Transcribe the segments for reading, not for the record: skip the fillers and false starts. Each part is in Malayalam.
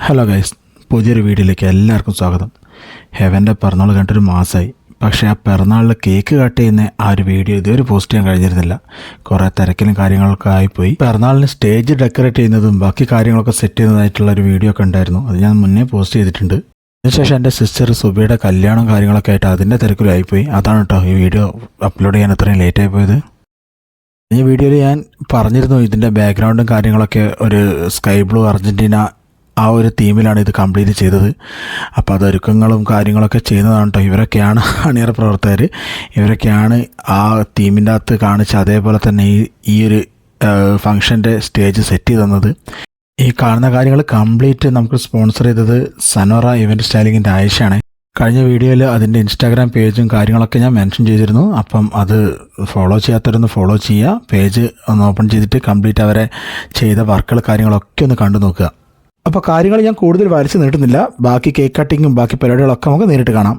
ഹലോ ഗൈസ്, പുതിയൊരു വീഡിയോയിലേക്ക് എല്ലാവർക്കും സ്വാഗതം. ഹെവൻ്റെ പിറന്നാൾ കണ്ടൊരു മാസമായി. പക്ഷേ ആ പിറന്നാളിൽ കേക്ക് കട്ട് ചെയ്യുന്ന ആ ഒരു വീഡിയോ ഇതുവരെ പോസ്റ്റ് ചെയ്യാൻ കഴിഞ്ഞിരുന്നില്ല. കുറേ തിരക്കിലും കാര്യങ്ങളൊക്കെ ആയിപ്പോയി. പിറന്നാളിന് സ്റ്റേജ് ഡെക്കറേറ്റ് ചെയ്യുന്നതും ബാക്കി കാര്യങ്ങളൊക്കെ സെറ്റ് ചെയ്യുന്നതായിട്ടുള്ള ഒരു വീഡിയോ ഒക്കെ ഉണ്ടായിരുന്നു. അത് ഞാൻ മുന്നേ പോസ്റ്റ് ചെയ്തിട്ടുണ്ട്. അതിനുശേഷം എൻ്റെ സിസ്റ്റർ സുബിയുടെ കല്യാണം കാര്യങ്ങളൊക്കെ ആയിട്ട് അതിൻ്റെ തിരക്കിലായിപ്പോയി. അതാണ് കേട്ടോ ഈ വീഡിയോ അപ്ലോഡ് ചെയ്യാൻ അത്രയും ലേറ്റായി പോയത്. ഈ വീഡിയോയിൽ ഞാൻ പറഞ്ഞിരുന്നു ഇതിൻ്റെ ബാക്ക്ഗ്രൗണ്ടും കാര്യങ്ങളൊക്കെ ഒരു സ്കൈ ബ്ലൂ അർജൻറ്റീന ആ ഒരു തീമിലാണ് ഇത് കംപ്ലീറ്റ് ചെയ്തത്. അപ്പോൾ അതൊരുക്കങ്ങളും കാര്യങ്ങളൊക്കെ ചെയ്യുന്നതാണ് കേട്ടോ. ഇവരൊക്കെയാണ് അണിയറ പ്രവർത്തകർ. ഇവരൊക്കെയാണ് ആ തീമിൻ്റെ അകത്ത് കാണിച്ച അതേപോലെ തന്നെ ഈ ഒരു ഫംഗ്ഷൻ്റെ സ്റ്റേജ് സെറ്റ് ചെയ്ത് തന്നത്. ഈ കാണുന്ന കാര്യങ്ങൾ കംപ്ലീറ്റ് നമുക്ക് സ്പോൺസർ ചെയ്തത് സനോറ ഇവൻറ്റ് സ്റ്റൈലിങ്ങിൻ്റെ ആയിഷയാണ്. കഴിഞ്ഞ വീഡിയോയിൽ അതിൻ്റെ ഇൻസ്റ്റാഗ്രാം പേജും കാര്യങ്ങളൊക്കെ ഞാൻ മെൻഷൻ ചെയ്തിരുന്നു. അപ്പം അത് ഫോളോ ചെയ്യാത്തവരൊന്ന് ഫോളോ ചെയ്യുക. പേജ് ഒന്ന് ഓപ്പൺ ചെയ്തിട്ട് കംപ്ലീറ്റ് അവരെ ചെയ്ത വർക്കുകൾ കാര്യങ്ങളൊക്കെ ഒന്ന് കണ്ടു നോക്കുക. അപ്പോൾ കാര്യങ്ങൾ ഞാൻ കൂടുതൽ വലിച്ചു നീട്ടുന്നില്ല. ബാക്കി കേക്ക് കട്ടിങ്ങും ബാക്കി പരിപാടികളൊക്കെ നമുക്ക് നേരിട്ട് കാണാം.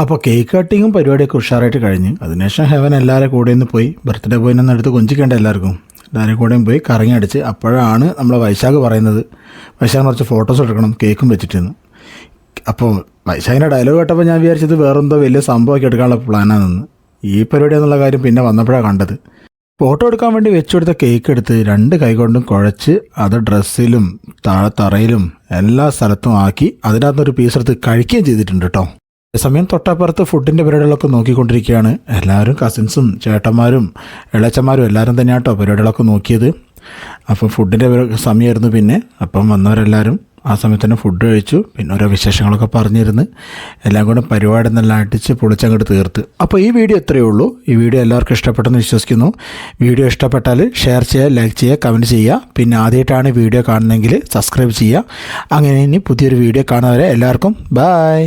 അപ്പോൾ കേക്ക് കട്ടിങ്ങും പരിപാടിയൊക്കെ ഉഷാറായിട്ട് കഴിഞ്ഞ് അതിനുശേഷം ഹെവൻ എല്ലാവരും കൂടെ നിന്ന് പോയി ബർത്ത്ഡേ ബോയ് നിന്ന് എടുത്ത് കൊഞ്ചിക്കേണ്ട എല്ലാവർക്കും കൂടെയും പോയി കറങ്ങി അടിച്ച്. അപ്പോഴാണ് നമ്മളെ വൈശാഖ് പറയുന്നത് വൈശാഖിന് കുറച്ച് ഫോട്ടോസ് എടുക്കണം കേക്കും വെച്ചിട്ടെന്ന്. അപ്പോൾ വൈശാഖിൻ്റെ ഡയലോഗ് കേട്ടപ്പോൾ ഞാൻ വിചാരിച്ചത് വേറെന്തോ വലിയ സംഭവമൊക്കെ എടുക്കാനുള്ള പ്ലാനാണെന്ന്. ഈ പരിപാടി എന്നുള്ള കാര്യം പിന്നെ വന്നപ്പോഴാണ് കണ്ടത്. ഫോട്ടോ എടുക്കാൻ വേണ്ടി വെച്ചുകൊടുത്ത കേക്ക് എടുത്ത് 2 കൈകൊണ്ടും കുഴച്ച് അത് ഡ്രസ്സിലും തറയിലും എല്ലാ സ്ഥലത്തും ആക്കി അതിനകത്തൊരു പീസ് എടുത്ത് കഴിക്കുകയും ചെയ്തിട്ടുണ്ട് കേട്ടോ. അതേസമയം തൊട്ടപ്പുറത്ത് ഫുഡിൻ്റെ പരിപാടികളൊക്കെ നോക്കിക്കൊണ്ടിരിക്കുകയാണ് എല്ലാവരും. കസിൻസും ചേട്ടന്മാരും ഇളച്ചന്മാരും എല്ലാവരും തന്നെയാണ് കേട്ടോ പരിപാടികളൊക്കെ നോക്കിയത്. അപ്പോൾ ഫുഡിൻ്റെ സമയമായിരുന്നു. പിന്നെ അപ്പം വന്നവരെല്ലാവരും ആ സമയത്ത് തന്നെ ഫുഡ് കഴിച്ചു. പിന്നെ ഓരോ വിശേഷങ്ങളൊക്കെ പറഞ്ഞിരുന്ന് എല്ലാം കൂടെ പരിപാടി എന്നെല്ലാം അടിച്ച് പൊളിച്ചങ്ങോട്ട് തീർത്ത്. അപ്പോൾ ഈ വീഡിയോ ഇത്രയേ ഉള്ളൂ. ഈ വീഡിയോ എല്ലാവർക്കും ഇഷ്ടപ്പെട്ടെന്ന് വിശ്വസിക്കുന്നു. വീഡിയോ ഇഷ്ടപ്പെട്ടാൽ ഷെയർ ചെയ്യുക, ലൈക്ക് ചെയ്യുക, കമൻറ്റ് ചെയ്യുക. പിന്നെ ആദ്യമായിട്ടാണ് വീഡിയോ കാണുന്നതെങ്കിൽ സബ്സ്ക്രൈബ് ചെയ്യുക. അങ്ങനെ ഇനി പുതിയൊരു വീഡിയോ കാണുന്നവരെ എല്ലാവർക്കും ബൈ.